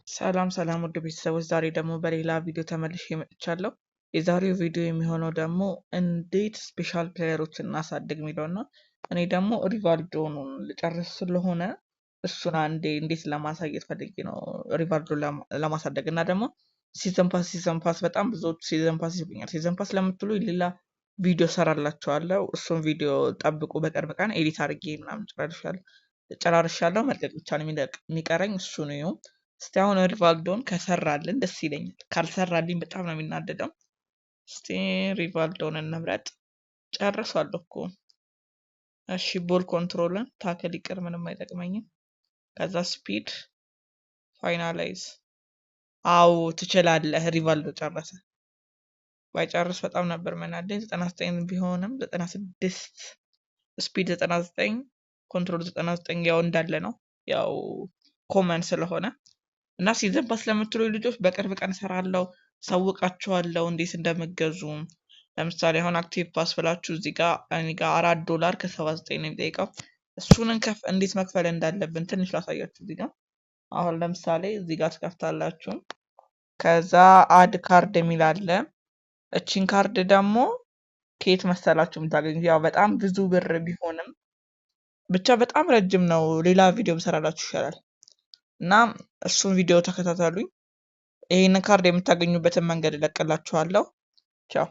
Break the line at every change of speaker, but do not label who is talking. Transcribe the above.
ሰላም ሰላም ውድ ቤተሰቦች ዛሬ ደግሞ በሌላ ቪዲዮ ተመልሼ መጥቻለሁ። የዛሬው ቪዲዮ የሚሆነው ደግሞ እንዴት ስፔሻል ፕሌየሮችን እናሳድግ የሚለው ነው። እኔ ደግሞ ሪቫልዶን ልጨርስ ስለሆነ እሱን አንዴ እንዴት ለማሳየት ፈልጌ ነው። ሪቫልዶ ለማሳደግ እና ደግሞ ሲዘን ፓስ በጣም ብዙዎች ሲዘን ፓስ ይሉኛል። ሲዘን ፓስ ለምትሉ ሌላ ቪዲዮ ሰራላችኋለሁ። እሱን ቪዲዮ ጠብቁ። በቅርብ ቀን ኤዲት አድርጌ ምናምን ጨራርሻለሁ። መልቀቅ ብቻ ነው የሚቀረኝ እሱ ነው። እስቲ አሁን ሪቫልዶን ከሰራልን ደስ ይለኛል። ካልሰራልኝ በጣም ነው የሚናደደው። እስቲ ሪቫልዶን እንምረጥ። ጨርሷለሁ እኮ። እሺ ቦል ኮንትሮልን ታክል ይቅር፣ ምንም አይጠቅመኝም። ከዛ ስፒድ ፋይናላይዝ። አዎ ትችላለህ። ሪቫልዶ ጨረሰ። ባይጨርስ በጣም ነበር መናደኝ። 99 ቢሆንም 96 ስፒድ 99 ኮንትሮል 99 ያው እንዳለ ነው። ያው ኮመን ስለሆነ እና ሲዘን ፓስ ለምትሉ ልጆች በቅርብ ቀን እሰራለሁ፣ ሳውቃችኋለሁ እንዴት እንደምገዙ። ለምሳሌ አሁን አክቲቭ ፓስ ብላችሁ እዚህ ጋር እኔ ጋር $4 ከ79 ነው የሚጠይቀው። እሱን እንዴት መክፈል እንዳለብን ትንሽ ላሳያችሁ። እዚህ ጋር አሁን ለምሳሌ እዚህ ጋር ትከፍታላችሁ። ከዛ አድ ካርድ የሚል አለ። እቺን ካርድ ደግሞ ከየት መሰላችሁ የምታገኙት? ያው በጣም ብዙ ብር ቢሆንም ብቻ በጣም ረጅም ነው። ሌላ ቪዲዮ ብሰራላችሁ ይሻላል። እና እሱን ቪዲዮ ተከታተሉኝ። ይሄንን ካርድ የምታገኙበትን መንገድ እለቅላችኋለሁ። ቻው